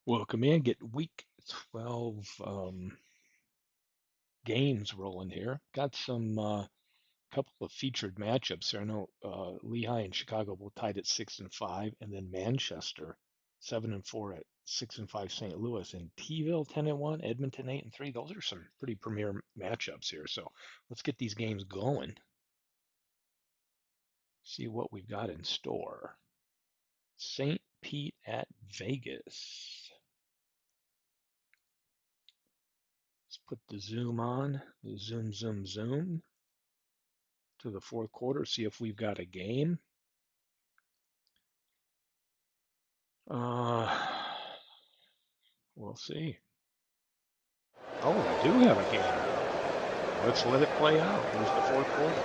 Welcome in. Get week 12 games rolling here. Got some couple of featured matchups here. I know Lehigh and Chicago both tied at 6-5, and then Manchester 7-4 at 6-5 St. Louis, and T-ville 10-1, Edmonton 8-3. Those are some pretty premier matchups here. So let's get these games going. See what we've got in store. St. Pete at Vegas. Let's put the zoom on, the zoom to the fourth quarter, see if we've got a game. Uh, we'll see. Oh, we do have a game. Let's let it play out. Here's the fourth quarter.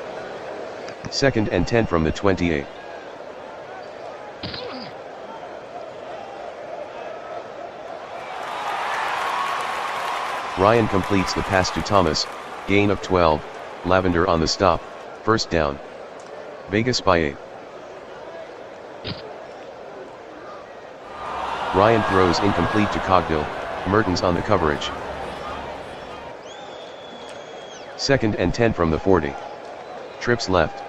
2nd and 10 from the 28. Ryan completes the pass to Thomas, gain of 12, Lavender on the stop, first down. Vegas by 8. Ryan throws incomplete to Cogdill, Mertens on the coverage. 2nd and 10 from the 40. Trips left.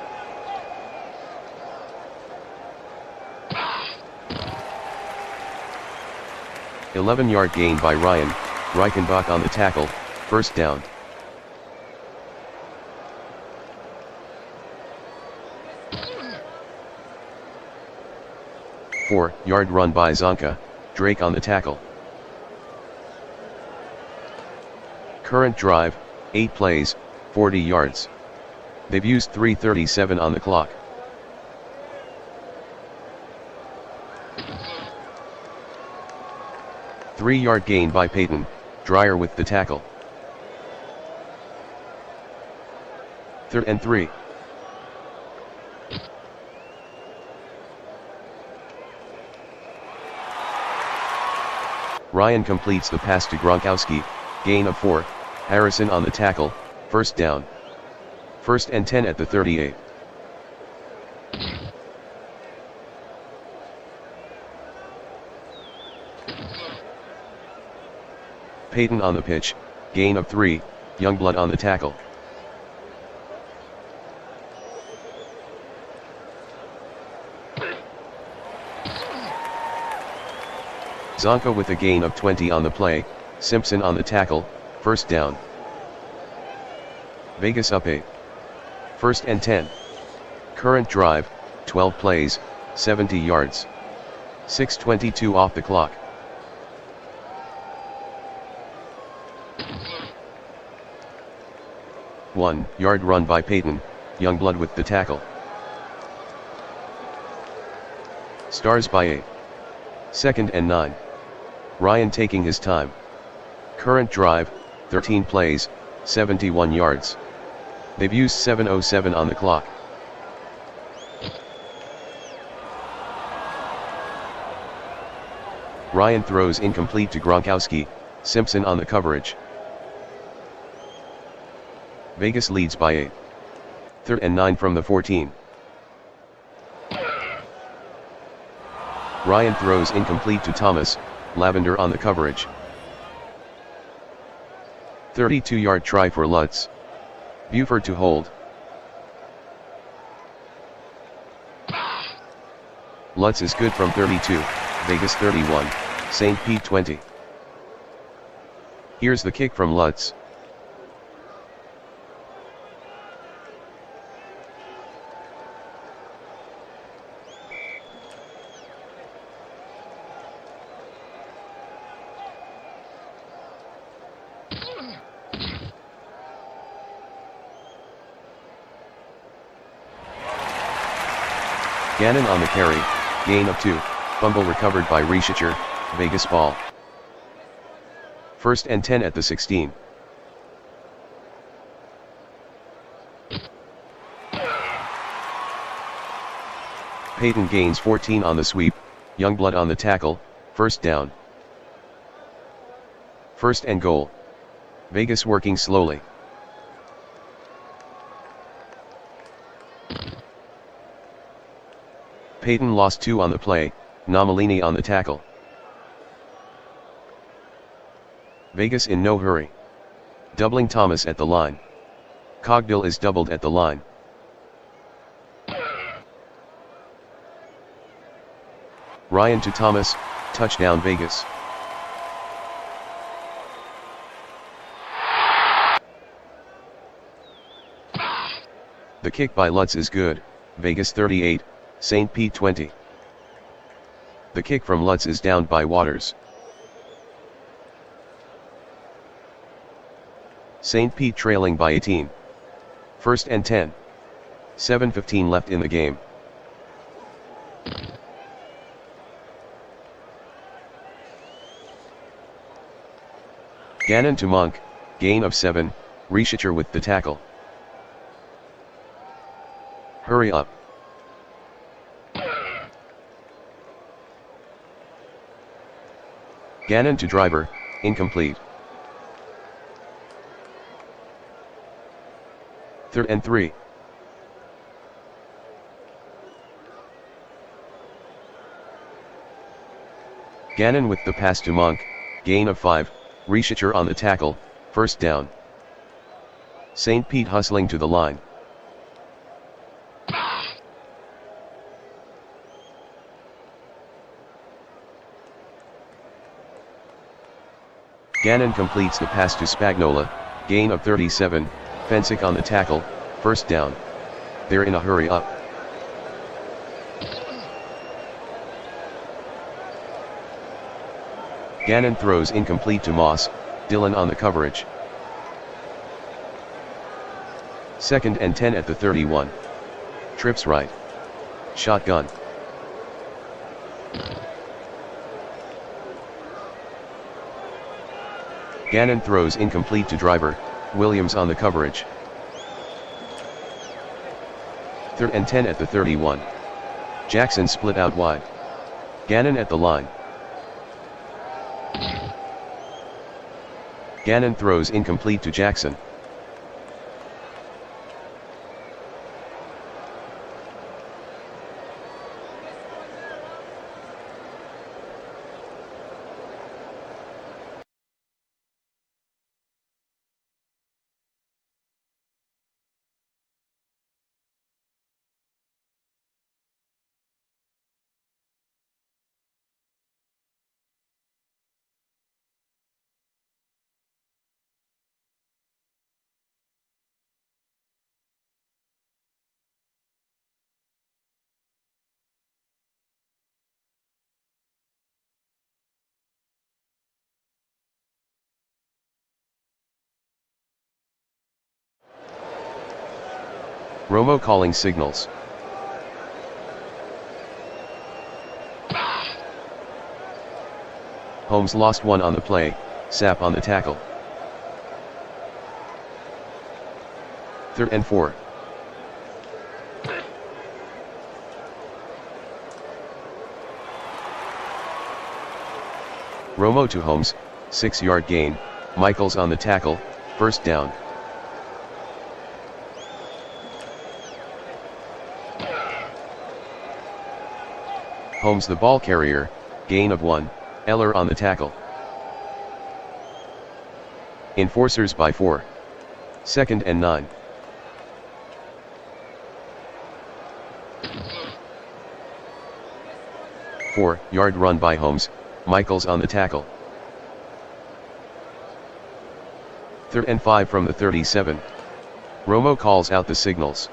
(11-yard gain by Ryan, Reichenbach on the tackle, first down. (4-yard run by Zonka, Drake on the tackle. Current drive, 8 plays, 40 yards. They've used 3:37 on the clock. (3-yard gain by Peyton, Dreyer with the tackle. 3rd and 3. Ryan completes the pass to Gronkowski, gain of 4, Harrison on the tackle, first down. 1st and 10 at the 38. Peyton on the pitch, gain of 3, Youngblood on the tackle. Zonka with a gain of 20 on the play, Simpson on the tackle, first down. Vegas up 8. 1st and 10. Current drive, 12 plays, 70 yards. 6:22 off the clock. (1-yard run by Peyton, Youngblood with the tackle. Stars by 8. 2nd and 9. Ryan taking his time. Current drive, 13 plays, 71 yards. They've used 7:07 on the clock. Ryan throws incomplete to Gronkowski, Simpson on the coverage. Vegas leads by 8. 3rd and 9 from the 14. Ryan throws incomplete to Thomas, Lavender on the coverage. 32-yard try for Lutz. Buford to hold. Lutz is good from 32, Vegas 31, St. Pete 20. Here's the kick from Lutz. Gannon on the carry, gain of 2, fumble recovered by Rishicher, Vegas ball. 1st and 10 at the 16. Peyton gains 14 on the sweep, Youngblood on the tackle, first down. 1st and goal. Vegas working slowly. Peyton lost 2 on the play, Nomalini on the tackle. Vegas in no hurry. Doubling Thomas at the line. Cogdill is doubled at the line. Ryan to Thomas, touchdown Vegas. The kick by Lutz is good, Vegas 38, St. Pete 20. The kick from Lutz is downed by Waters. St. Pete trailing by 18. First and 10. 7:15 left in the game. Gannon to Monk, gain of 7, Rishicher with the tackle. Hurry up. Gannon to Driver, incomplete. 3rd and 3. Gannon with the pass to Monk, gain of 5, Rishicher on the tackle, first down. St. Pete hustling to the line. Gannon completes the pass to Spagnola, gain of 37, Fensick on the tackle, first down. They're in a hurry up. Gannon throws incomplete to Moss, Dillon on the coverage. 2nd and 10 at the 31. Trips right. Shotgun. Gannon throws incomplete to Driver, Williams on the coverage. 3rd and 10 at the 31. Jackson split out wide. Gannon at the line. Gannon throws incomplete to Jackson. Romo calling signals. Holmes lost one on the play, Sapp on the tackle. 3rd and 4. Romo to Holmes, 6-yard gain, Michaels on the tackle, first down. Holmes the ball carrier, gain of 1, Eller on the tackle. Enforcers by 4. 2nd and 9. Four-yard run by Holmes, Michaels on the tackle. 3rd and 5 from the 37. Romo calls out the signals.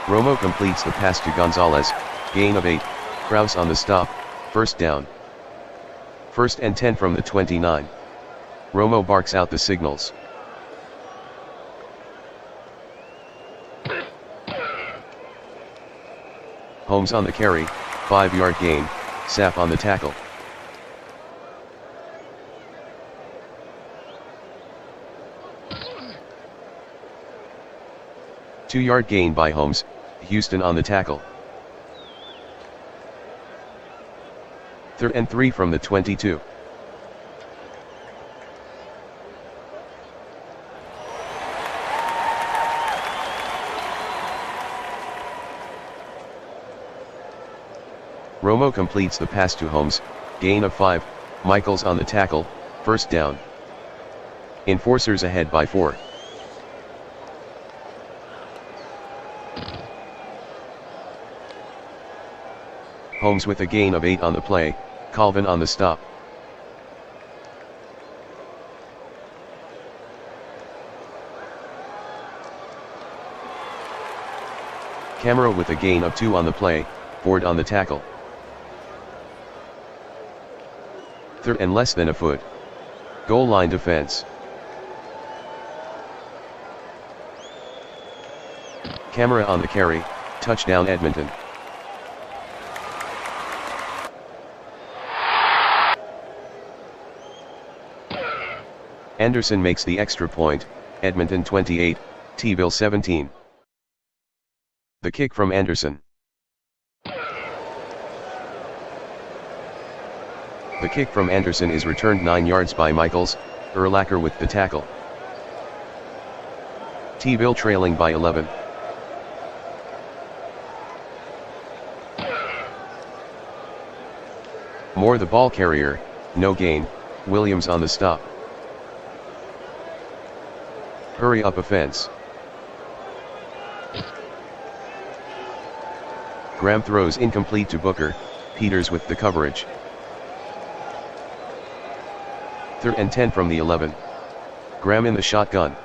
Romo completes the pass to Gonzalez, gain of 8, Kraus on the stop, first down. 1st and 10 from the 29. Romo barks out the signals. Holmes on the carry, 5-yard gain, Sapp on the tackle. Two-yard gain by Holmes, Houston on the tackle. 3rd and 3 from the 22. Romo completes the pass to Holmes, gain of 5, Michaels on the tackle, first down. Enforcers ahead by 4. Holmes with a gain of 8 on the play, Colvin on the stop. Camera with a gain of 2 on the play, Ford on the tackle. 3rd and less than a foot. Goal line defense. Camera on the carry, touchdown Edmonton. Anderson makes the extra point, Edmonton 28, T-Ville 17. The kick from Anderson. The kick from Anderson is returned 9 yards by Michaels, Urlacher with the tackle. T-Ville trailing by 11. Moore the ball carrier, no gain, Williams on the stop. Hurry up offense. Graham throws incomplete to Booker, Peters with the coverage. 3rd and 10 from the 11. Graham in the shotgun.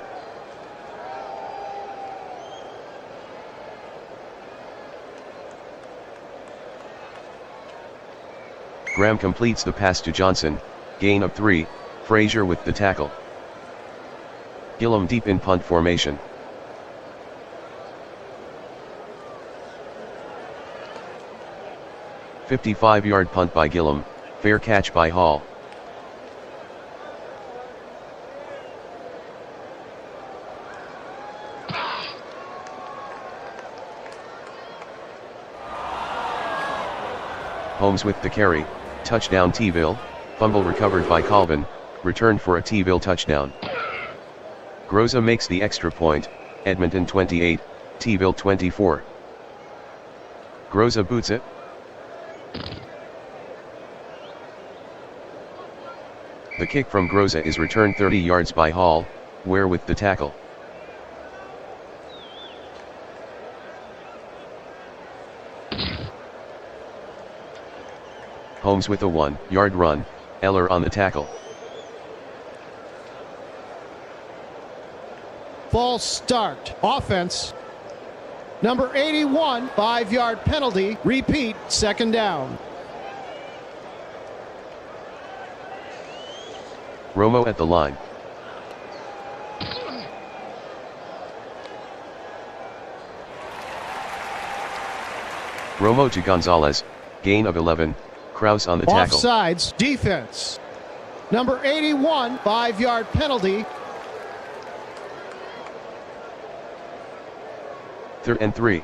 Graham completes the pass to Johnson, gain of 3, Frazier with the tackle. Gillum deep in punt formation. "55-yard punt by Gillum, fair catch by Hall. Holmes with the carry, touchdown T-Ville, fumble recovered by Colvin, returned for a T-Ville touchdown. Groza makes the extra point, Edmonton 28, T-Ville 24. Groza boots it. The kick from Groza is returned 30 yards by Hall, Ware with the tackle. Holmes with a 1-yard run, Eller on the tackle. False start, offense. Number 81, 5-yard penalty, repeat, second down. Romo at the line. Romo to Gonzalez, gain of 11, Kraus on the tackle. Offsides, defense. Number 81, 5-yard penalty. 3rd and 3.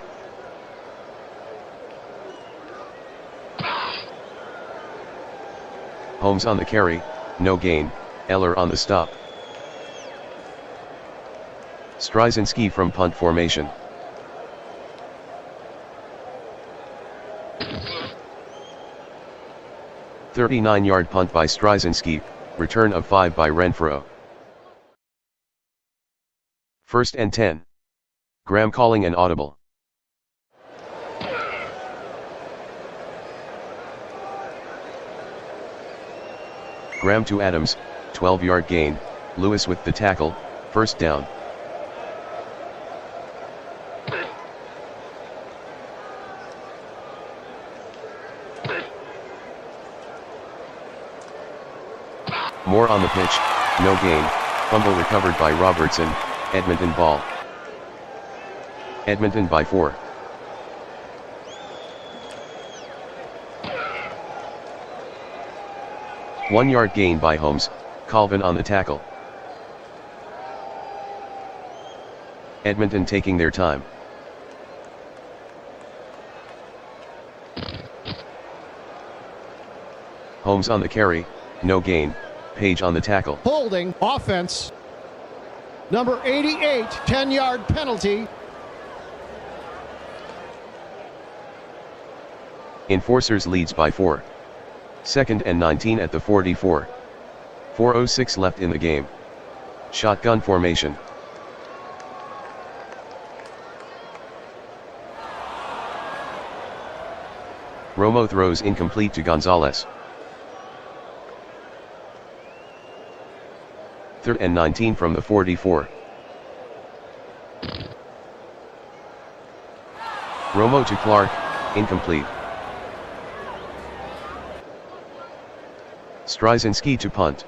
Holmes on the carry, no gain, Eller on the stop. Stryzinski from punt formation. "39-yard punt by Stryzinski, return of 5 by Renfro. 1st and 10. Graham calling an audible. Graham to Adams, 12-yard gain, Lewis with the tackle, first down. Moore on the pitch, no gain, fumble recovered by Robertson, Edmonton ball. Edmonton by 4. One-yard gain by Holmes, Colvin on the tackle. Edmonton taking their time. Holmes on the carry, no gain, Page on the tackle. Holding, offense. Number 88, 10-yard penalty. Enforcers leads by 4. Second and 19 at the 44. 4:06 left in the game. Shotgun formation. Romo throws incomplete to Gonzalez. 3rd and 19 from the 44. Romo to Clark, incomplete. Straczynski to punt.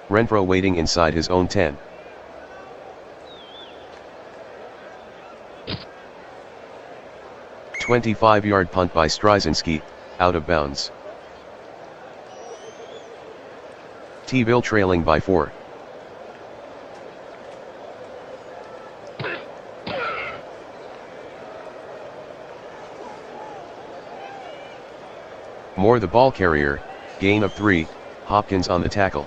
Renfro waiting inside his own 10. A 25-yard punt by Straczynski, out of bounds. T-Bill trailing by 4. Moore the ball carrier, gain of 3, Hopkins on the tackle.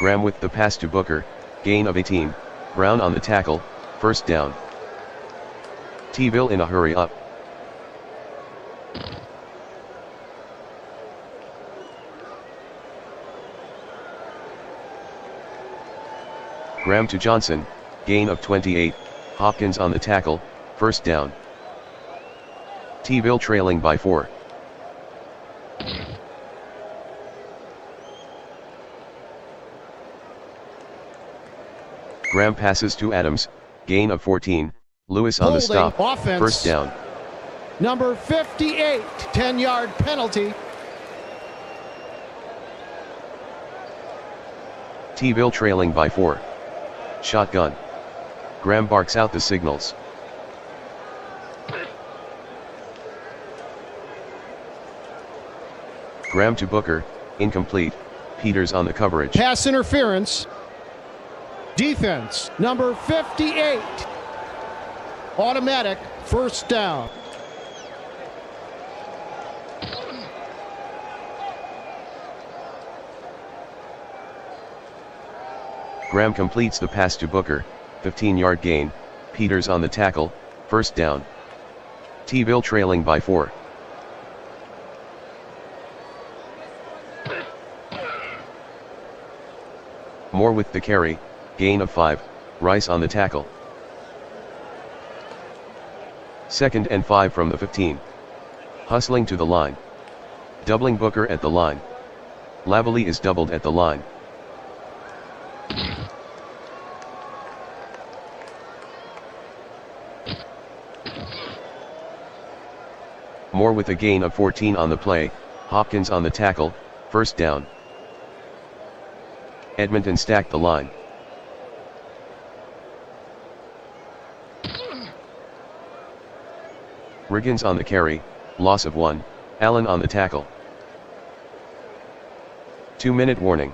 Graham with the pass to Booker, gain of 18, Brown on the tackle, first down. T-Bill in a hurry up. Graham to Johnson, gain of 28, Hopkins on the tackle, first down. T-Bill trailing by 4. Graham passes to Adams, gain of 14, Lewis on the stop, offense. First down. Number 58, 10-yard penalty. T-Bill trailing by 4. Shotgun. Graham barks out the signals. Graham to Booker, incomplete, Peters on the coverage. Pass interference. Defense, number 58. Automatic, first down. Graham completes the pass to Booker, 15-yard gain, Peters on the tackle, first down. T-Bill trailing by 4. Moore with the carry, gain of 5, Rice on the tackle. 2nd and 5 from the 15. Hustling to the line. Doubling Booker at the line. Lavalley is doubled at the line. Moore with a gain of 14 on the play, Hopkins on the tackle, first down. Edmonton stacked the line. Riggins on the carry, loss of 1, Allen on the tackle. 2-minute warning.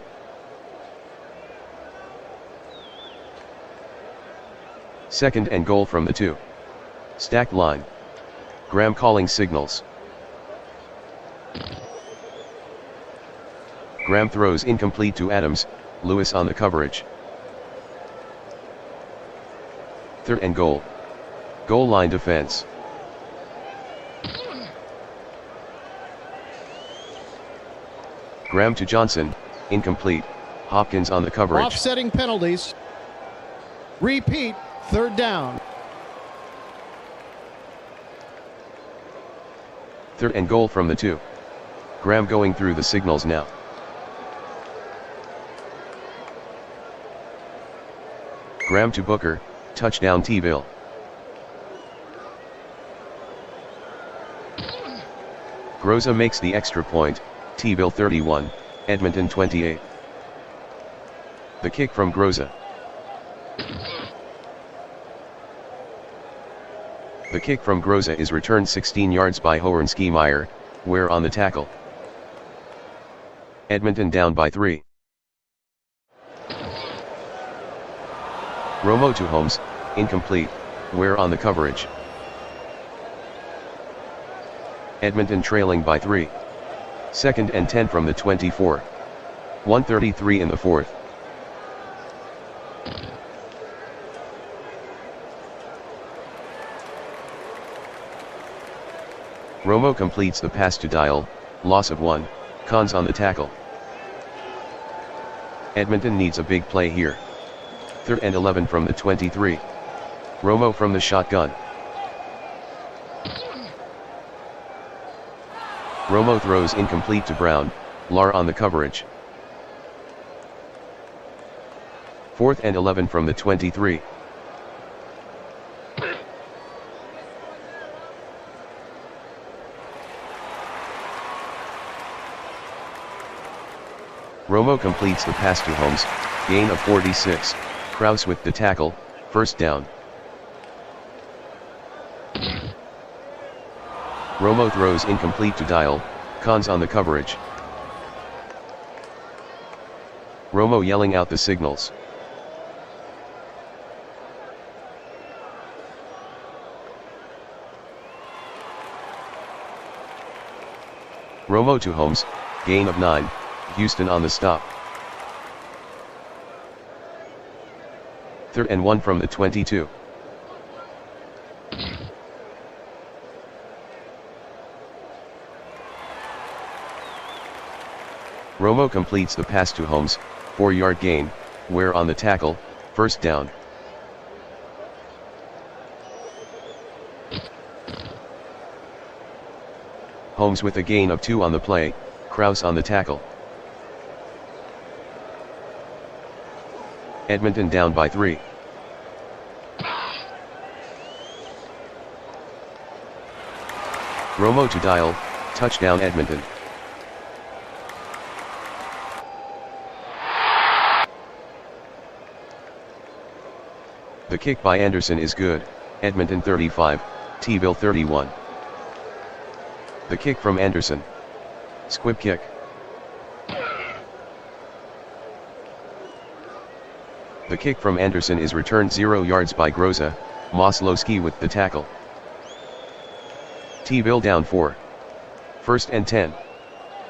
Second and goal from the 2. Stacked line. Graham calling signals. Graham throws incomplete to Adams, Lewis on the coverage. 3rd and goal. Goal line defense. Graham to Johnson, incomplete, Hopkins on the coverage. Offsetting penalties. Repeat, 3rd down. 3rd and goal from the 2. Graham going through the signals now. Graham to Booker, touchdown T-Bill. Groza makes the extra point, T-Bill 31, Edmonton 28. The kick from Groza. The kick from Groza is returned 16 yards by Horenski-Meyer, Ware on the tackle. Edmonton down by 3. Romo to Holmes, incomplete, Ware on the coverage. Edmonton trailing by 3. 2nd and 10 from the 24. 1:33 in the fourth. Romo completes the pass to Dial, loss of 1, Cons on the tackle. Edmonton needs a big play here. 3rd and 11 from the 23. Romo from the shotgun. Romo throws incomplete to Brown, Lar on the coverage. 4th and 11 from the 23. Romo completes the pass to Holmes, gain of 46, Kraus with the tackle, first down. Romo throws incomplete to Dial, Cons on the coverage. Romo yelling out the signals. Romo to Holmes, gain of 9, Houston on the stop. 3rd and 1 from the 22. Romo completes the pass to Holmes, 4-yard gain, Ware on the tackle, first down. Holmes with a gain of 2 on the play, Kraus on the tackle. Edmonton down by 3. Romo to Dial, touchdown Edmonton. The kick by Anderson is good, Edmonton 35, T-Bill 31. The kick from Anderson. Squib kick. The kick from Anderson is returned 0 yards by Groza, Moslowski with the tackle. T-Bill down 4. 1st and 10.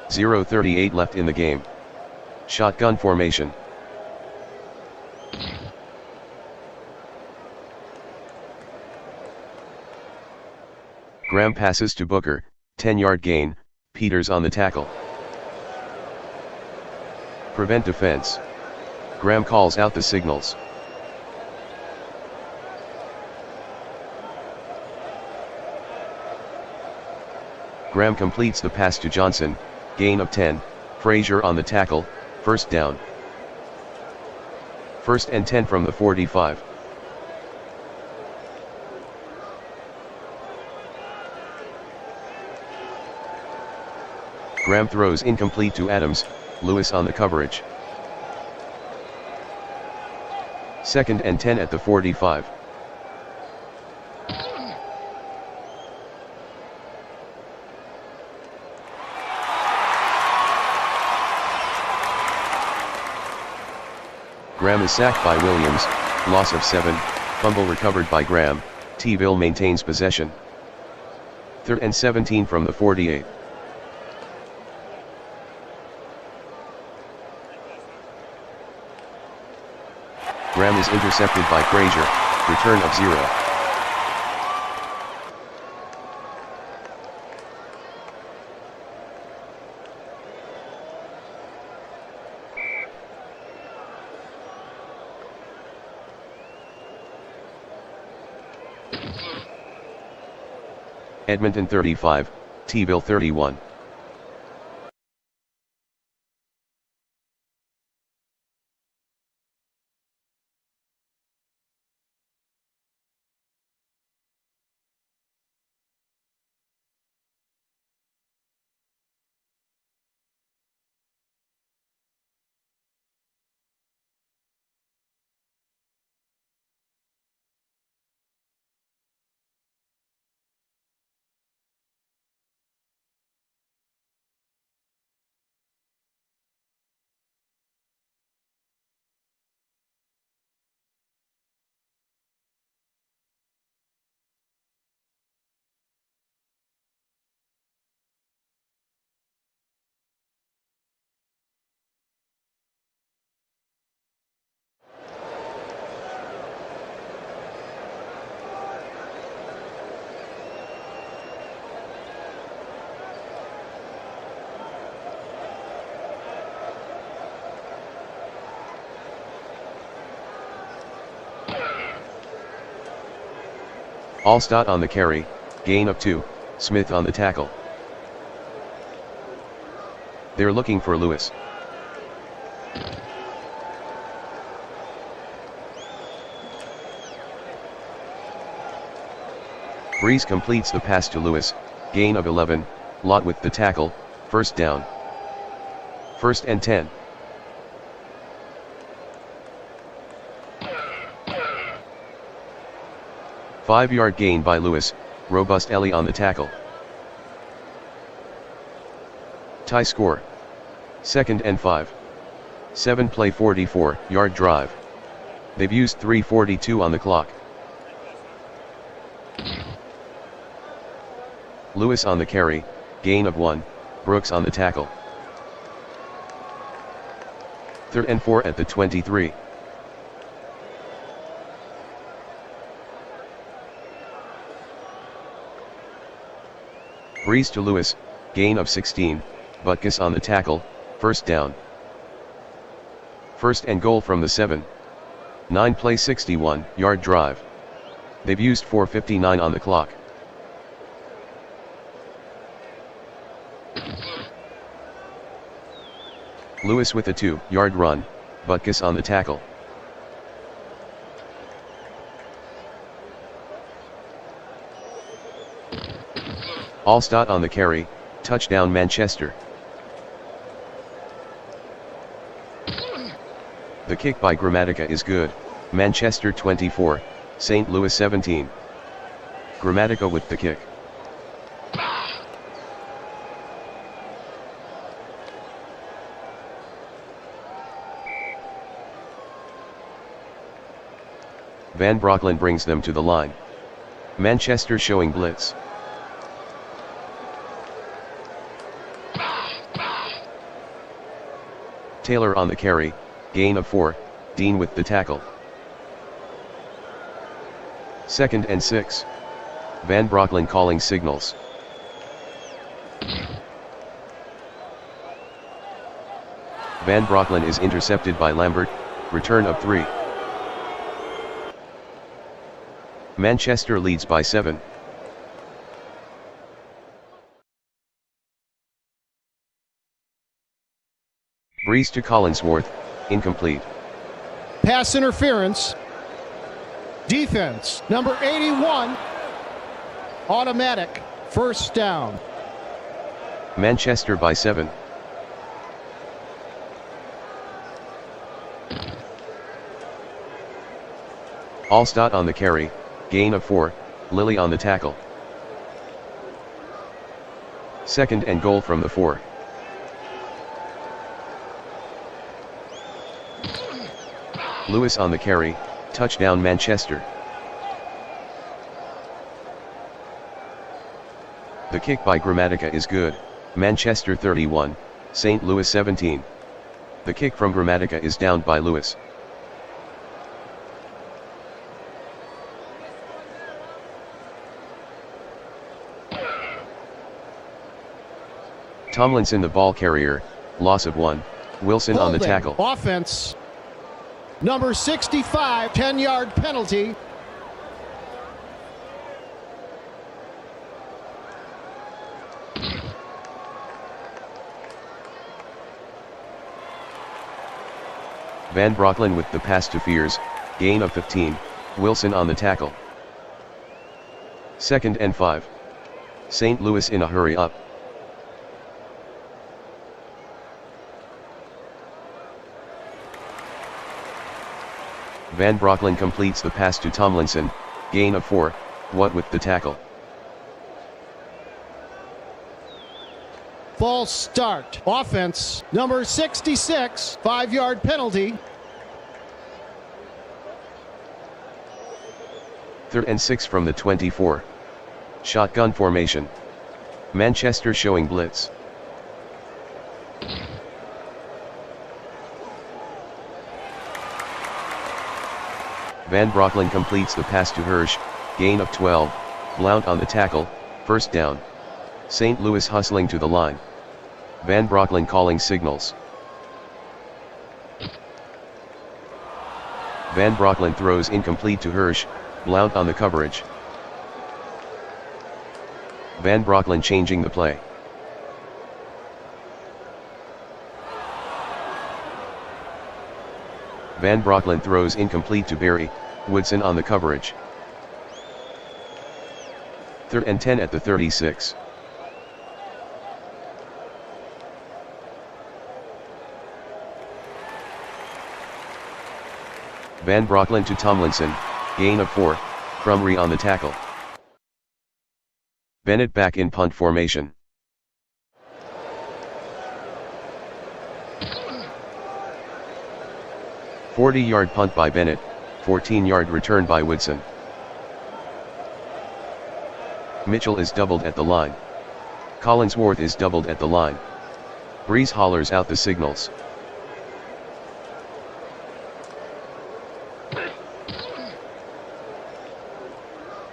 0:38 left in the game. Shotgun formation. Graham passes to Booker, 10-yard gain, Peters on the tackle. Prevent defense. Graham calls out the signals. Graham completes the pass to Johnson, gain of 10, Frazier on the tackle, first down. 1st and 10 from the 45. Graham throws incomplete to Adams, Lewis on the coverage. 2nd and 10 at the 45. Graham is sacked by Williams, loss of 7, fumble recovered by Graham, T-Bill maintains possession. 3rd and 17 from the 48. Graham is intercepted by Frazier, return of 0. Edmonton 35, T-Bill 31. Allstott on the carry, gain of 2, Smith on the tackle. They're looking for Lewis. Breeze completes the pass to Lewis, gain of 11, Lott with the tackle, first down. 1st and 10. Five-yard gain by Lewis, robust Ellie on the tackle. Tie score. 2nd and 5. 7-play 44-yard drive. They've used 3:42 on the clock. Lewis on the carry, gain of 1, Brooks on the tackle. 3rd and 4 at the 23. Breeze to Lewis, gain of 16, Butkus on the tackle, first down. 1st and goal from the 7. 9-play 61-yard drive. They've used 4:59 on the clock. Lewis with a 2-yard run, Butkus on the tackle. Allstott on the carry, touchdown Manchester. The kick by Gramatica is good, Manchester 24, St. Louis 17. Gramatica with the kick. Van Brocklin brings them to the line. Manchester showing blitz. Taylor on the carry, gain of 4, Dean with the tackle. 2nd and 6. Van Brocklin calling signals. Van Brocklin is intercepted by Lambert, return of 3. Manchester leads by 7. Breeze to Collinsworth, incomplete. Pass interference. Defense, number 81. Automatic, first down. Manchester by 7. Allstott on the carry, gain of 4, Lilly on the tackle. 2nd and goal from the 4. Lewis on the carry, touchdown Manchester. The kick by Gramatica is good, Manchester 31, St. Louis 17. The kick from Gramatica is downed by Lewis. Tomlinson the ball carrier, loss of 1, Wilson on the tackle. Offense, number 65, 10-yard penalty. Van Brocklin with the pass to Fears, gain of 15, Wilson on the tackle. 2nd and 5. St. Louis in a hurry up. Van Brocklin completes the pass to Tomlinson, gain of 4, What with the tackle. False start. Offense, number 66, 5-yard penalty. 3rd and 6 from the 24. Shotgun formation. Manchester showing blitz. Van Brocklin completes the pass to Hirsch, gain of 12, Blount on the tackle, first down. St. Louis hustling to the line. Van Brocklin calling signals. Van Brocklin throws incomplete to Hirsch, Blount on the coverage. Van Broeklen changing the play. Van Broeklen throws incomplete to Barry, Woodson on the coverage. 3rd and 10 at the 36. Van Broeklen to Tomlinson, gain of 4, Crumry on the tackle. Bennett back in punt formation. "40-yard punt by Bennett, 14-yard return by Woodson. Mitchell is doubled at the line. Collinsworth is doubled at the line. Breeze hollers out the signals.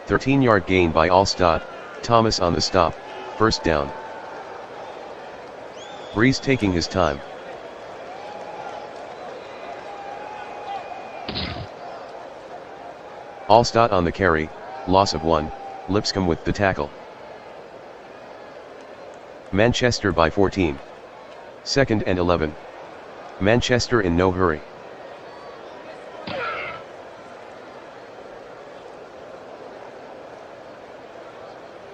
"13-yard gain by Allstott, Thomas on the stop, first down. Breeze taking his time. Allstott on the carry, loss of 1, Lipscomb with the tackle. Manchester by 14. 2nd and 11. Manchester in no hurry.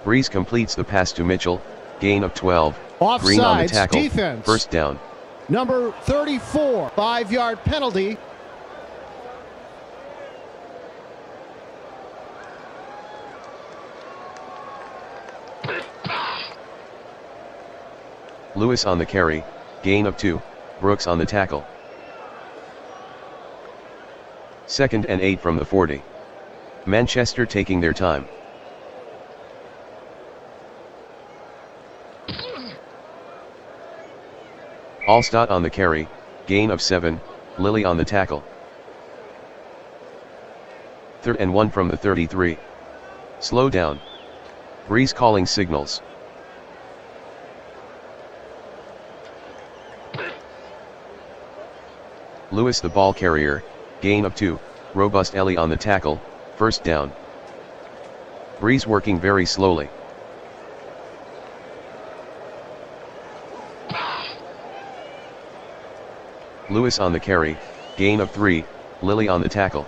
Breeze completes the pass to Mitchell, gain of 12, Green on the Offsides, tackle, defense. first down. Number 34, 5-yard penalty. Lewis on the carry, gain of 2, Brooks on the tackle. 2nd and 8 from the 40. Manchester taking their time. Allstott on the carry, gain of 7, Lilly on the tackle. 3rd and 1 from the 33. Slow down. Breeze calling signals. Lewis the ball carrier, gain of 2, Robust Ellie on the tackle, first down. Breeze working very slowly. Lewis on the carry, gain of 3, Lilly on the tackle.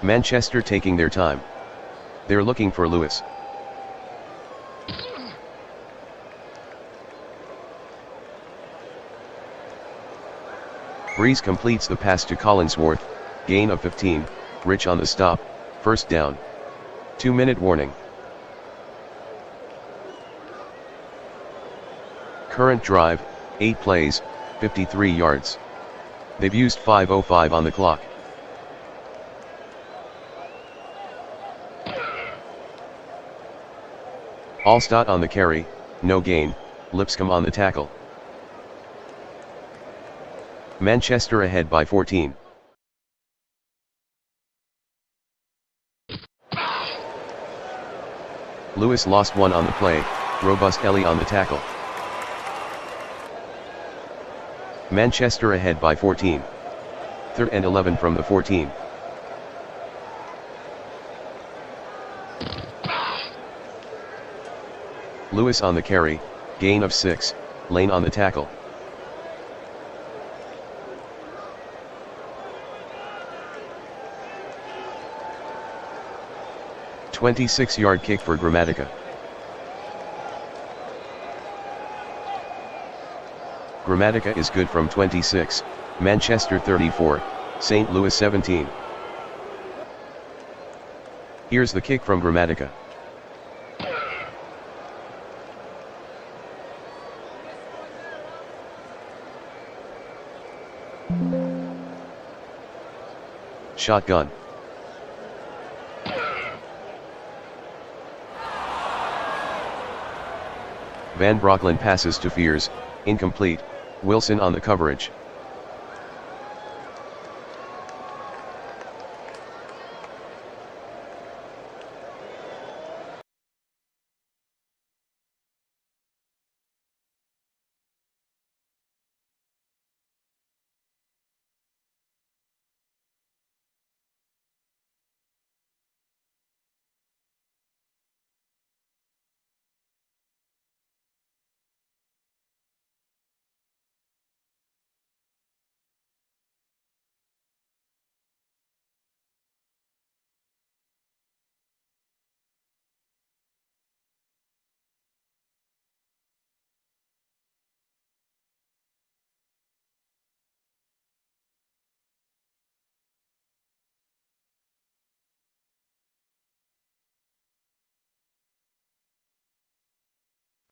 Manchester taking their time. They're looking for Lewis. Breeze completes the pass to Collinsworth, gain of 15, Rich on the stop, first down. 2-minute warning. Current drive, 8 plays, 53 yards. They've used 5:05 on the clock. Allstott on the carry, no gain, Lipscomb on the tackle. Manchester ahead by 14. Lewis lost 1 on the play, Robust Ellie on the tackle. Manchester ahead by 14. 3rd and 11 from the 14. Lewis on the carry, gain of 6, Lane on the tackle. "26-yard kick for Grammatica. Grammatica is good from 26, Manchester 34, St. Louis 17. Here's the kick from Grammatica. Shotgun. Van Broeklen passes to Fears, incomplete, Wilson on the coverage.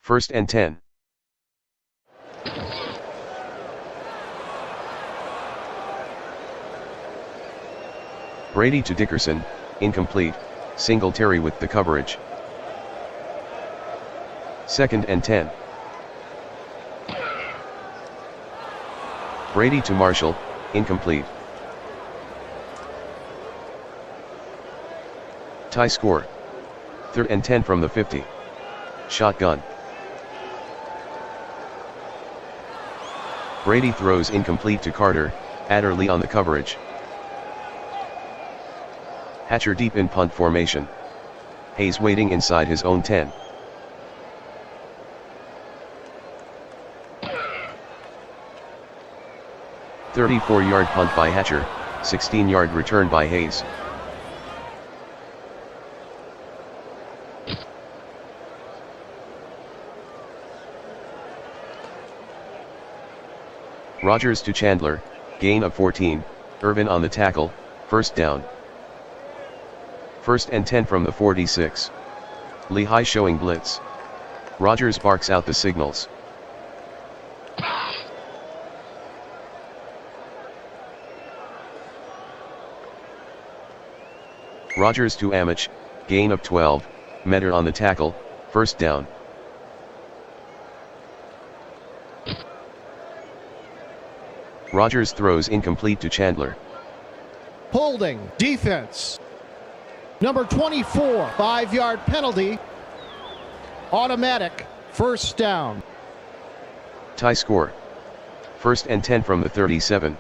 First and 10. Brady to Dickerson, incomplete, Singletary with the coverage. Second and 10. Brady to Marshall, incomplete. Tie score. Third and 10 from the 50. Shotgun. Brady throws incomplete to Carter, Adderley on the coverage. Hatcher deep in punt formation. Hayes waiting inside his own 10. "34-yard punt by Hatcher, 16-yard return by Hayes. Rogers to Chandler, gain of 14, Irvin on the tackle, first down. First and 10 from the 46. Lehigh showing blitz. Rogers barks out the signals. Rogers to Amich, gain of 12, Metter on the tackle, first down. Rogers throws incomplete to Chandler. Holding, defense. Number 24, 5-yard penalty. Automatic, first down. Tie score. First and 10 from the 37.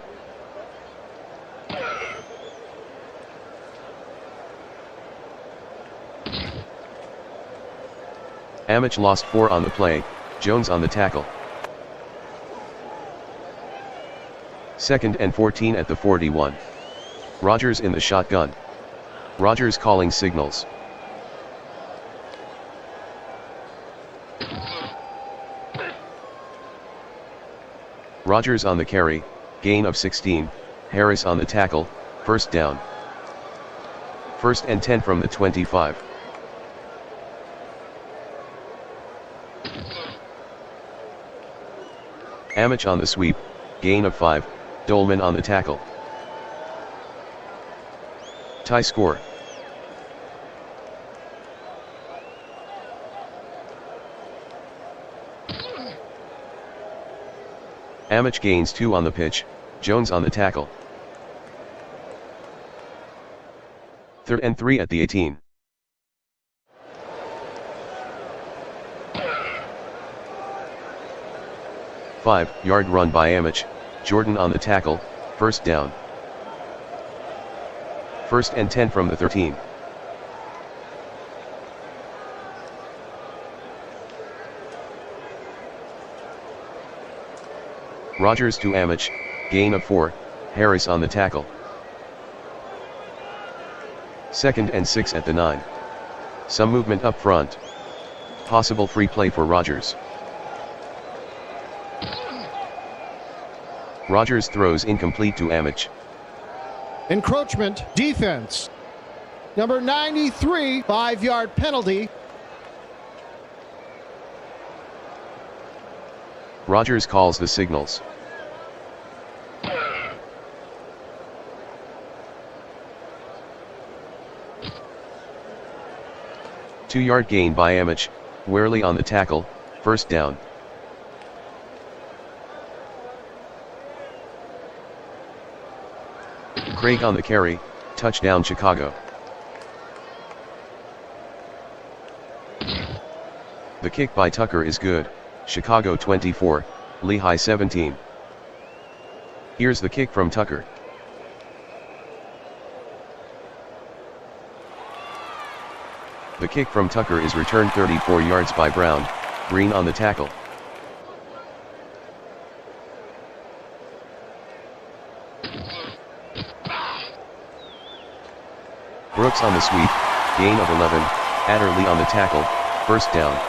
Amich lost 4 on the play, Jones on the tackle. Second and 14 at the 41. Rogers in the shotgun. Rogers calling signals. Rogers on the carry, gain of 16, Harris on the tackle, first down. First and 10 from the 25. Amich on the sweep, gain of 5, Dolman on the tackle. Tie score. Amich gains 2 on the pitch, Jones on the tackle. Third and 3 at the 18. Five-yard run by Amich, Jordan on the tackle, first down. First and 10 from the 13. Rogers to Amich, gain of 4, Harris on the tackle. Second and 6 at the 9. Some movement up front. Possible free play for Rogers. Rogers throws incomplete to Amich. Encroachment, defense. Number 93, 5-yard penalty. Rogers calls the signals. Two-yard gain by Amich, Worley on the tackle, first down. Craig on the carry, touchdown Chicago. The kick by Tucker is good, Chicago 24, Lehigh 17. Here's the kick from Tucker. The kick from Tucker is returned 34 yards by Brown, Green on the tackle. Brooks on the sweep, gain of 11, Adderley on the tackle, first down.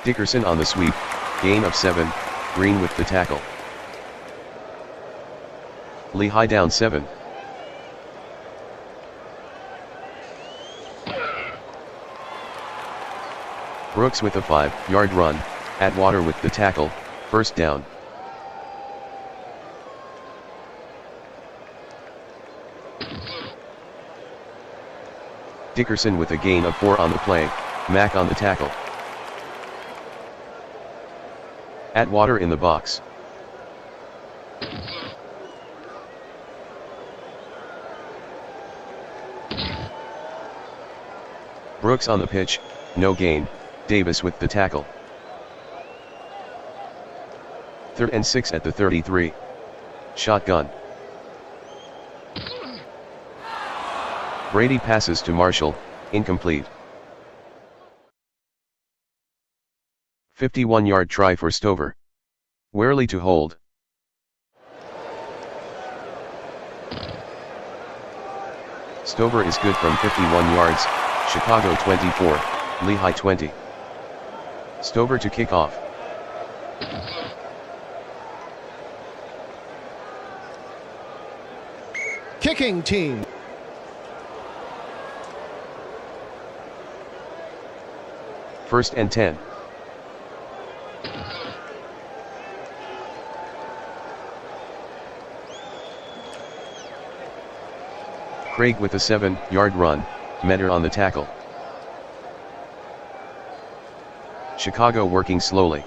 Dickerson on the sweep, gain of 7, Green with the tackle. Lehigh down 7. Brooks with a 5-yard run, Atwater with the tackle, first down. Dickerson with a gain of 4 on the play, Mack on the tackle. Atwater in the box. Brooks on the pitch, no gain, Davis with the tackle. 3rd and 6 at the 33. Shotgun. Brady passes to Marshall, incomplete. 51-yard try for Stover. Warely to hold. Stover is good from 51 yards, Chicago 24, Lehigh 20. Stover to kick off. Kicking team. First and 10. Craig with a 7-yard run, Metter on the tackle. Chicago working slowly.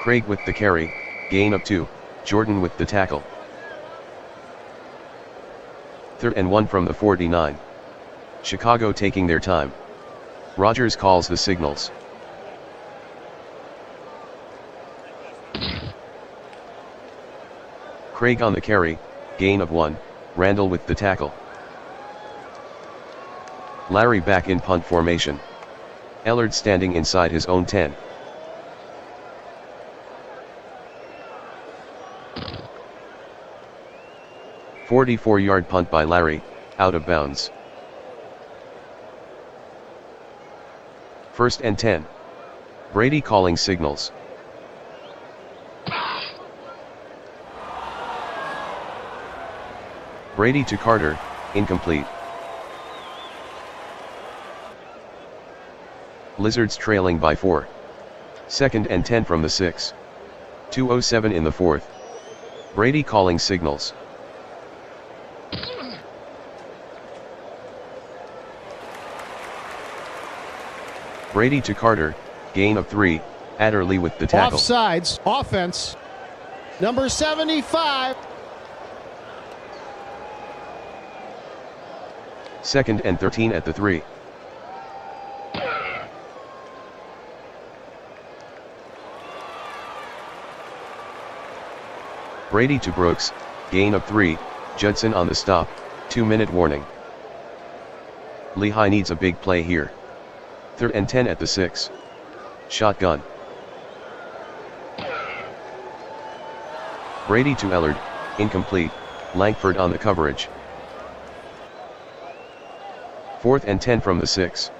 Craig with the carry, gain of 2, Jordan with the tackle. 3rd and 1 from the 49. Chicago taking their time. Rogers calls the signals. Craig on the carry, gain of 1, Randall with the tackle. Larry back in punt formation. Ellard standing inside his own 10. "44-yard punt by Larry, out of bounds. First and 10. Brady calling signals. Brady to Carter, incomplete. Lizards trailing by 4. Second and 10 from the 6. 2:07 in the 4th. Brady calling signals. Brady to Carter, gain of 3, Adderley with the tackle. Offsides, offense. Number 75. Second and 13 at the 3. Brady to Brooks, gain of 3, Judson on the stop, 2-minute warning. Lehigh needs a big play here. 3rd and 10 at the 6. Shotgun. Brady to Ellard, incomplete, Langford on the coverage. 4th and 10 from the 6.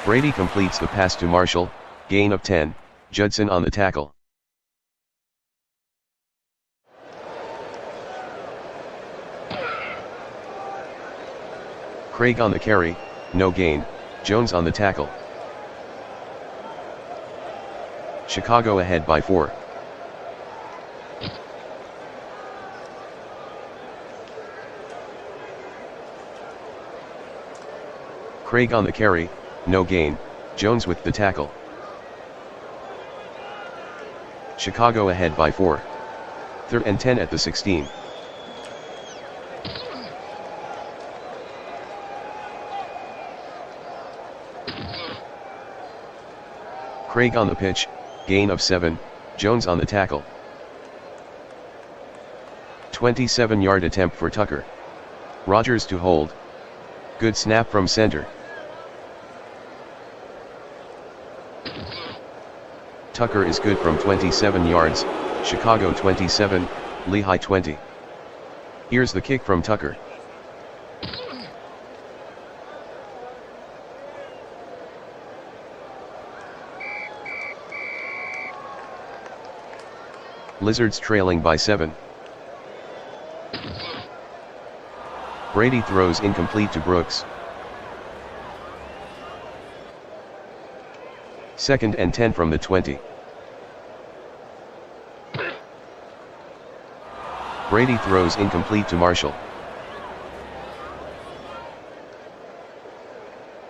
Brady completes the pass to Marshall, gain of 10, Judson on the tackle. Craig on the carry, no gain, Jones on the tackle. Chicago ahead by 4. Craig on the carry, no gain, Jones with the tackle. Chicago ahead by 4. 3rd and 10 at the 16. Craig on the pitch, gain of 7, Jones on the tackle. 27-yard attempt for Tucker. Rogers to hold. Good snap from center. Tucker is good from 27 yards, Chicago 27, Lehigh 20. Here's the kick from Tucker. Lizards trailing by 7. Brady throws incomplete to Brooks. 2nd and 10 from the 20. Brady throws incomplete to Marshall.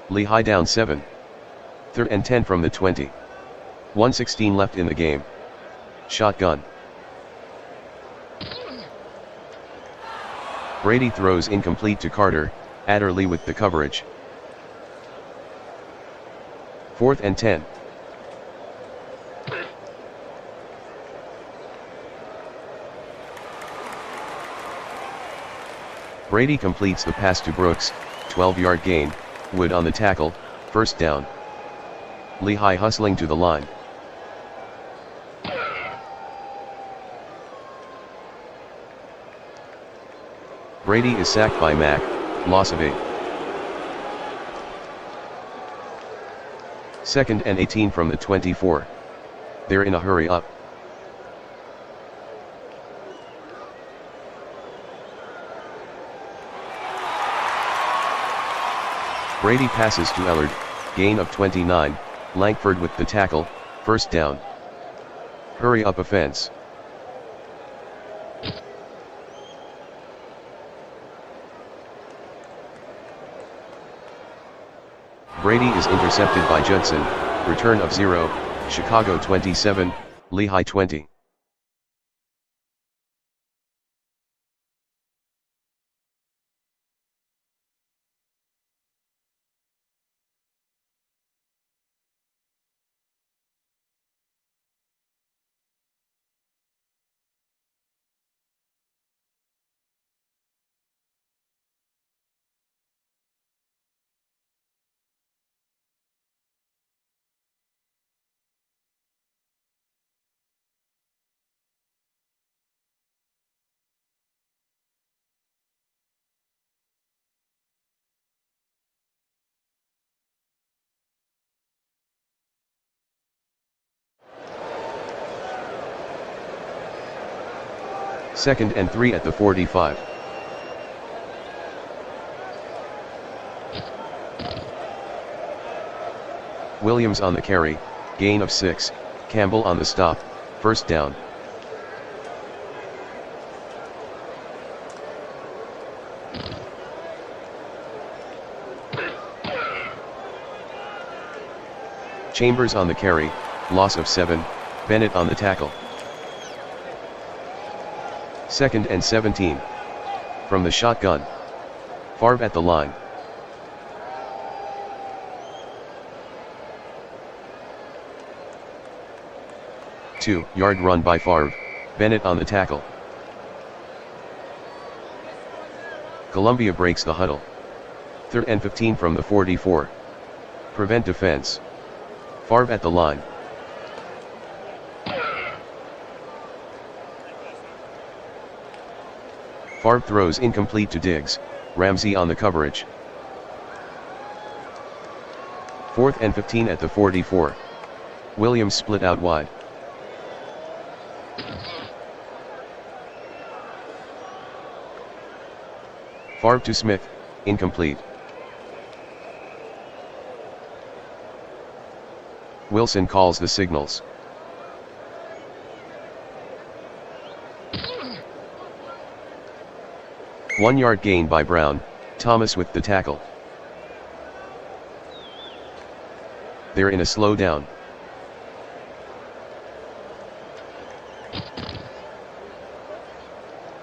Lehigh down 7. 3rd and 10 from the 20. 1:16 left in the game. Shotgun. Brady throws incomplete to Carter, Adderley with the coverage. 4th and 10. Brady completes the pass to Brooks, 12-yard gain, Wood on the tackle, 1st down. Lehigh hustling to the line. Brady is sacked by Mack, loss of 8. 2nd and 18 from the 24. They're in a hurry up. Brady passes to Ellard, gain of 29, Langford with the tackle, 1st down. Hurry up offense. Brady is intercepted by Judson, return of 0, Chicago 27, Lehigh 20. Second and 3 at the 45. Williams on the carry, gain of 6, Campbell on the stop, 1st down. Chambers on the carry, loss of 7, Bennett on the tackle. 2nd and 17. From the shotgun. Favre at the line. Two-yard run by Favre, Bennett on the tackle. Columbia breaks the huddle. 3rd and 15 from the 44. Prevent defense. Favre at the line. Favre throws incomplete to Diggs, Ramsey on the coverage. 4th and 15 at the 44. Williams split out wide. Favre to Smith, incomplete. Wilson calls the signals. One-yard gain by Brown, Thomas with the tackle. They're in a slow down.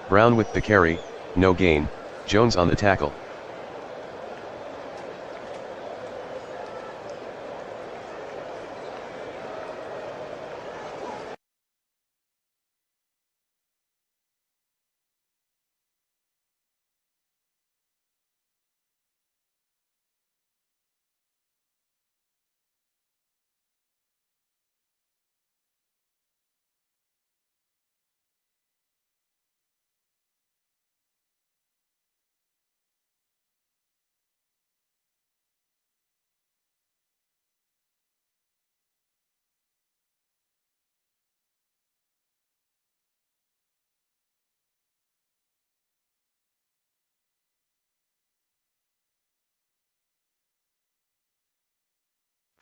Brown with the carry, no gain, Jones on the tackle.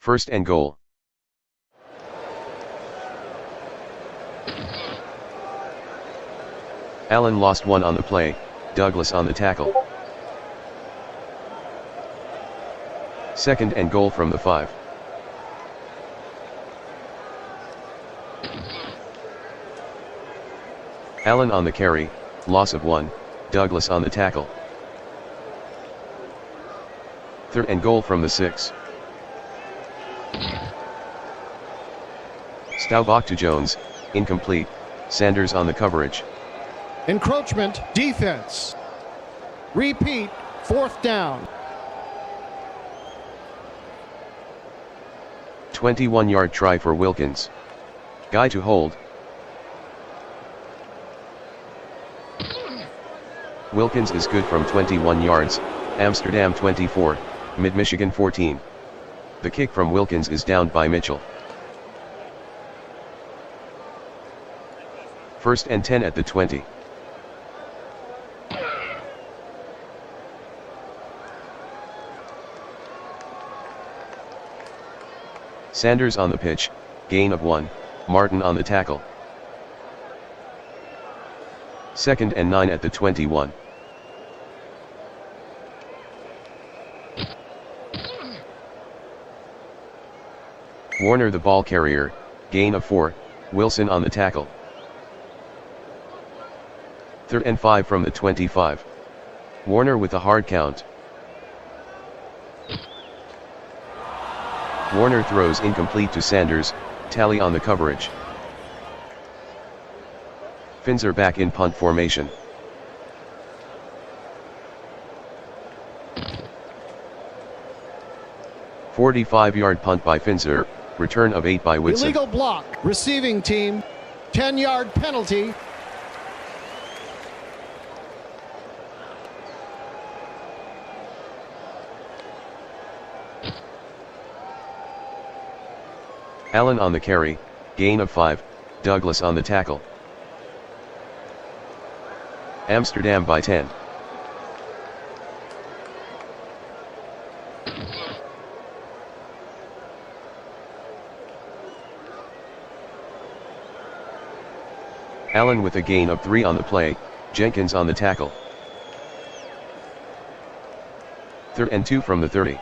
First and goal. Allen lost one on the play, Douglas on the tackle. Second and goal from the 5. Allen on the carry, loss of 1, Douglas on the tackle. Third and goal from the 6. Staubach to Jones, incomplete, Sanders on the coverage. Encroachment, defense. Repeat, 4th down. 21-yard try for Wilkins. Guy to hold. Wilkins is good from 21 yards, Amsterdam 24, Mid-Michigan 14. The kick from Wilkins is downed by Mitchell. First and 10 at the 20. Sanders on the pitch, gain of 1, Martin on the tackle. Second and 9 at the 21. Warner the ball carrier, gain of 4, Wilson on the tackle. Third and 5 from the 25. Warner with a hard count. Warner throws incomplete to Sanders, Tally on the coverage. Finzer back in punt formation. "45-yard punt by Finzer, return of 8 by Whitson." Illegal block. Receiving team, 10-yard penalty. Allen on the carry, gain of 5, Douglas on the tackle. Amsterdam by 10. Allen with a gain of 3 on the play, Jenkins on the tackle. Third and 2 from the 30.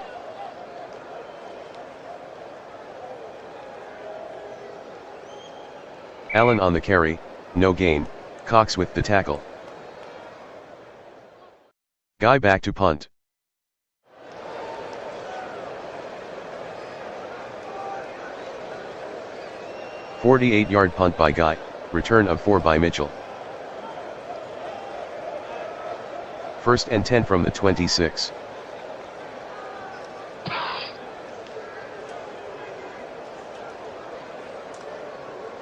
Allen on the carry, no gain, Cox with the tackle. Guy back to punt. "48-yard punt by Guy, return of 4 by Mitchell." First and 10 from the 26.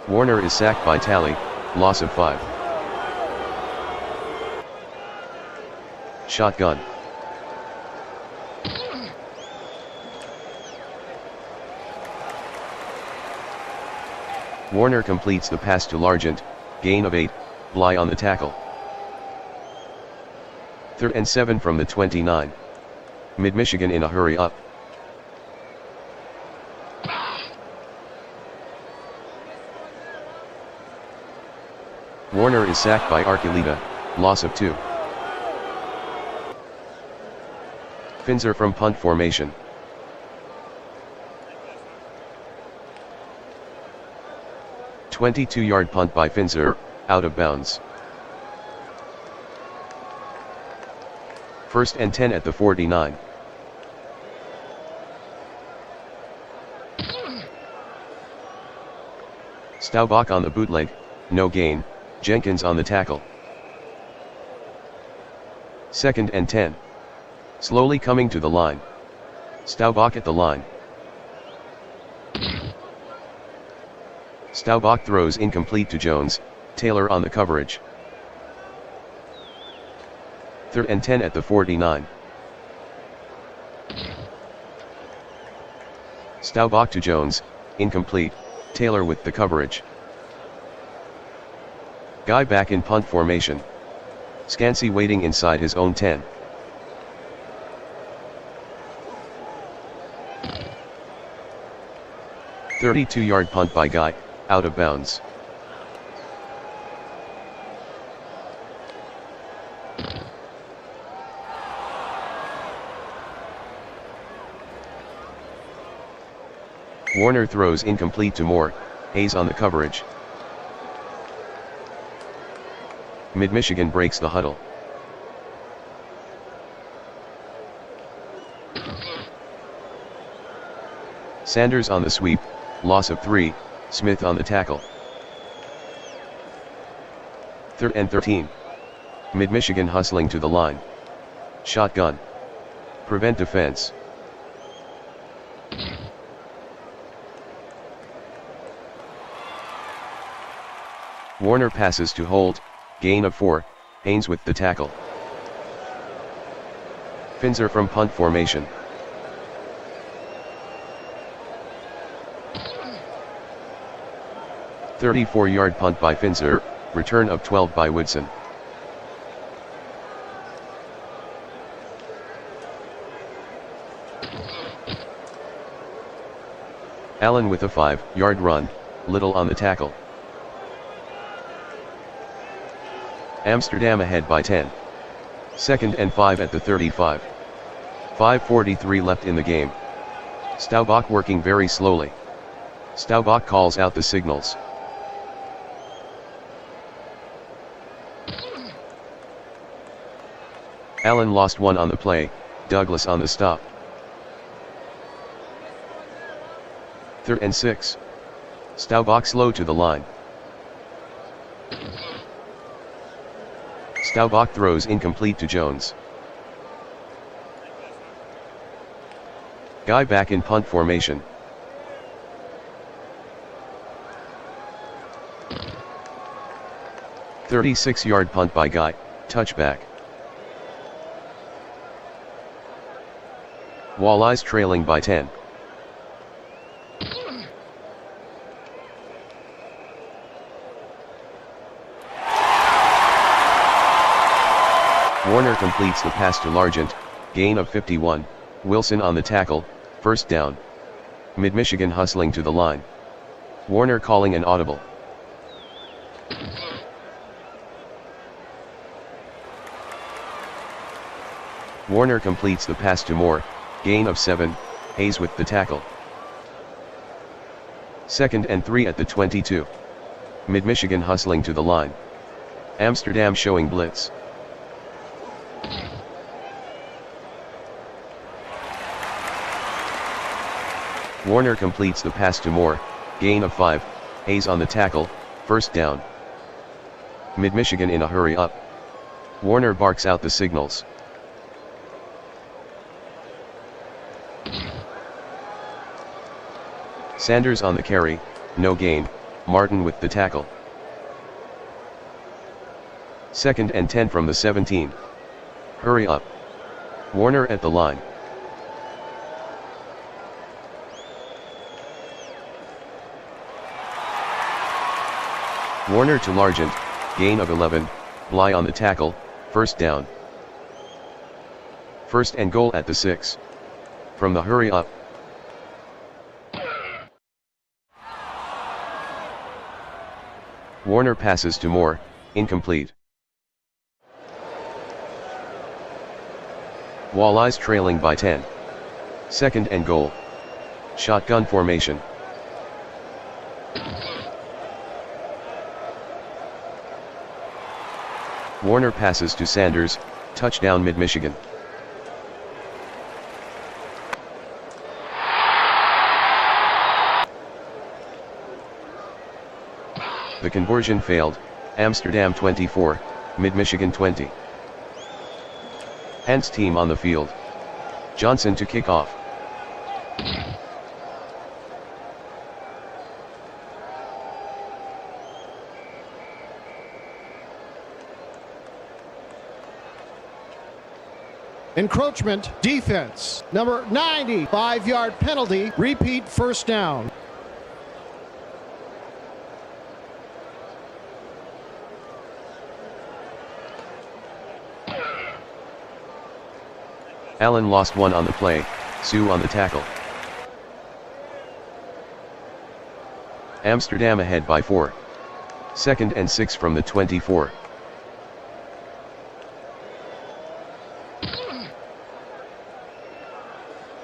Warner is sacked by Tally, loss of 5. Shotgun. Warner completes the pass to Largent, gain of 8, Bly on the tackle. Third and 7 from the 29. Mid-Michigan in a hurry up. Warner is sacked by Archuleta, loss of 2. Finzer from punt formation. "22-yard punt by Finzer, out of bounds." First and 10 at the 49. Staubach on the bootleg, no gain, Jenkins on the tackle. Second and 10. Slowly coming to the line. Staubach at the line. Staubach throws incomplete to Jones, Taylor on the coverage. Third and 10 at the 49. Staubach to Jones, incomplete, Taylor with the coverage. Guy back in punt formation. Scansey waiting inside his own 10. 32-yard punt by Guy, out of bounds. Warner throws incomplete to Moore, Hayes on the coverage. Mid-Michigan breaks the huddle. Sanders on the sweep, loss of 3, Smith on the tackle. 3rd and 13. Mid-Michigan hustling to the line. Shotgun. Prevent defense. Warner passes to Holt, gain of 4, Haynes with the tackle. Finzer from punt formation. "34-yard punt by Finzer, return of 12 by Woodson. Allen with a 5-yard run, Little on the tackle. Amsterdam ahead by 10. 2nd and 5 at the 35. 5:43 left in the game. Staubach working very slowly. Staubach calls out the signals. Allen lost 1 on the play, Douglas on the stop. 3rd and 6. Staubach slow to the line. Staubach throws incomplete to Jones. Guy back in punt formation. "36-yard punt by Guy, touchback. Walleyes trailing by 10. Warner completes the pass to Largent, gain of 51, Wilson on the tackle, first down. Mid-Michigan hustling to the line. Warner calling an audible. Warner completes the pass to Moore, gain of 7, Hayes with the tackle. 2nd and 3 at the 22. Mid-Michigan hustling to the line. Amsterdam showing blitz. Warner completes the pass to Moore, gain of 5, Hayes on the tackle, first down. Mid-Michigan in a hurry up. Warner barks out the signals. Sanders on the carry, no gain, Martin with the tackle. 2nd and 10 from the 17. Hurry up. Warner at the line. Warner to Largent, gain of 11, Bly on the tackle, first down. 1st and goal at the 6. From the hurry up. Warner passes to Moore, incomplete. Walleyes trailing by 10. 2nd and goal. Shotgun formation. Warner passes to Sanders, touchdown Mid-Michigan. The conversion failed, Amsterdam 24, Mid-Michigan 20. Hans team on the field. Johnson to kick off. Encroachment, defense, number 90, 5-yard penalty, repeat first down. Allen lost 1 on the play, Sue on the tackle. Amsterdam ahead by 4. 2nd and 6 from the 24.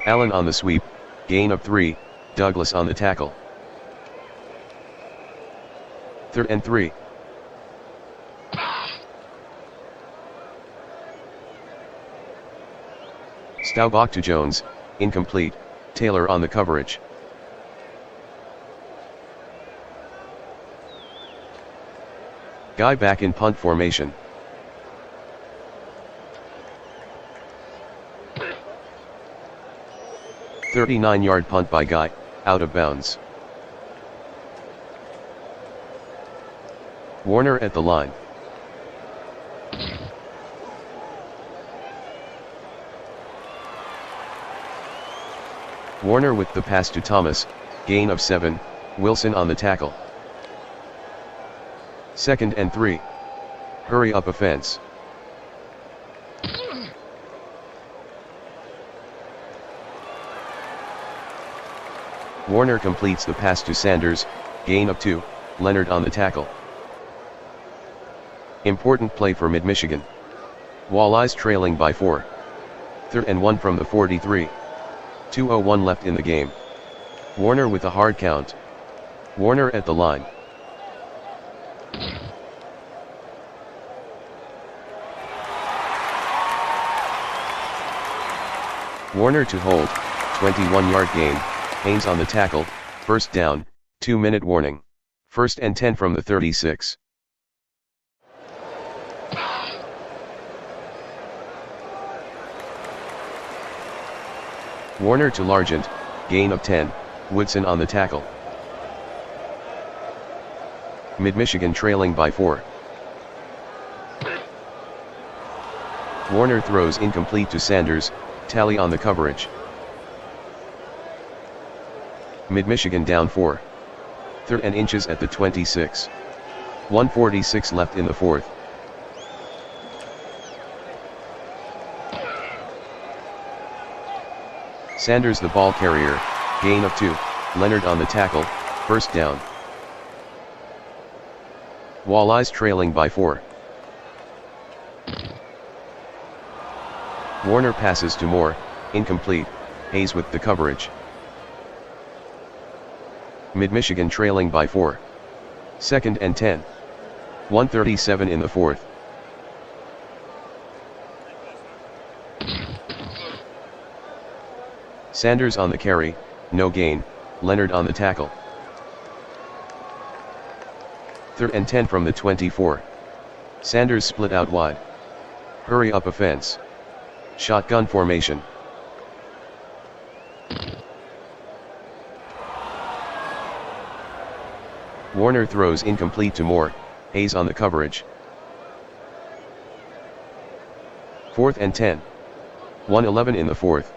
Allen on the sweep, gain of 3, Douglas on the tackle. 3rd and 3. Staubach to Jones, incomplete, Taylor on the coverage. Guy back in punt formation. "39-yard punt by Guy, out of bounds. Warner at the line. Warner with the pass to Thomas, gain of 7, Wilson on the tackle. 2nd and 3. Hurry up offense. Warner completes the pass to Sanders, gain of 2, Leonard on the tackle. Important play for Mid-Michigan. Walleyes trailing by 4. 3rd and 1 from the 43. 2:01 left in the game. Warner with a hard count. Warner at the line. Warner to hold, 21-yard gain, Haynes on the tackle, first down, 2-minute warning. 1st and 10 from the 36. Warner to Largent, gain of 10, Woodson on the tackle. Mid-Michigan trailing by 4. Warner throws incomplete to Sanders, Talley on the coverage. Mid-Michigan down 4. 3rd and inches at the 26. 1:46 left in the 4th. Sanders the ball carrier, gain of 2, Leonard on the tackle, first down. Walleyes trailing by 4. Warner passes to Moore, incomplete, Hayes with the coverage. Mid-Michigan trailing by 4. 2nd and 10. 1:37 in the 4th. Sanders on the carry, no gain, Leonard on the tackle. 3rd and 10 from the 24. Sanders split out wide. Hurry up offense. Shotgun formation. Warner throws incomplete to Moore, Hayes on the coverage. 4th and 10. 1:11 in the 4th.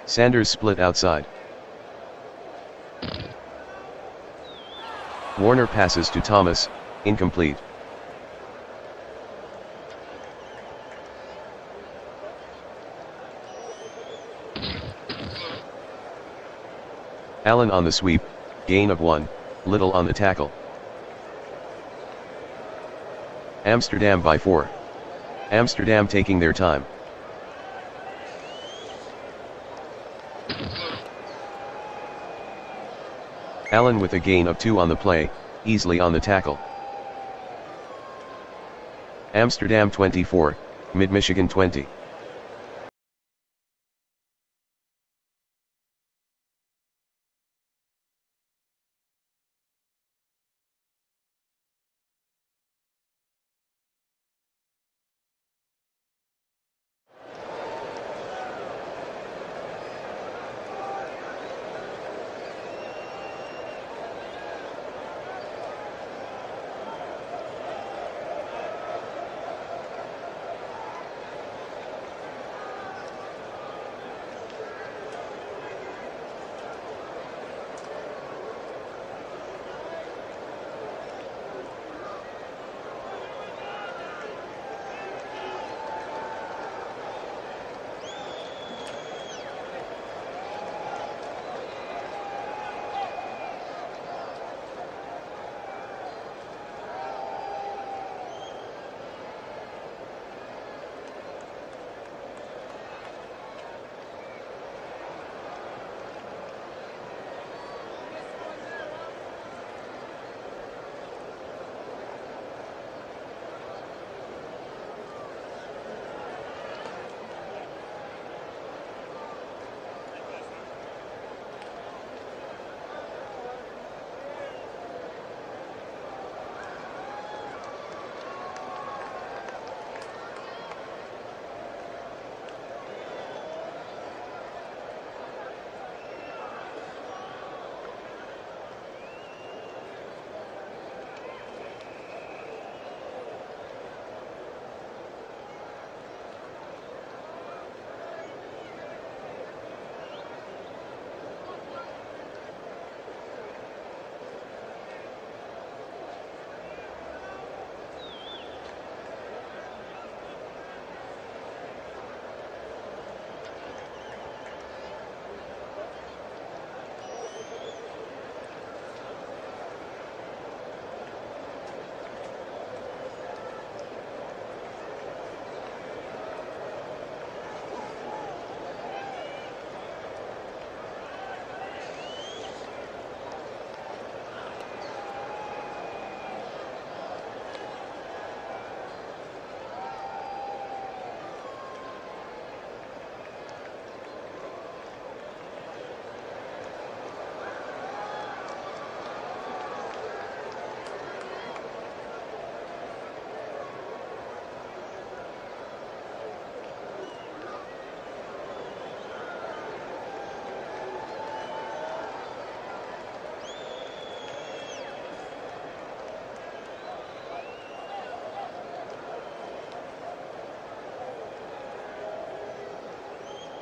Sanders split outside. Warner passes to Thomas, incomplete. Allen on the sweep, gain of 1, Little on the tackle. Amsterdam by 4. Amsterdam taking their time. Allen with a gain of 2 on the play, easily on the tackle. Amsterdam 24, Mid-Michigan 20.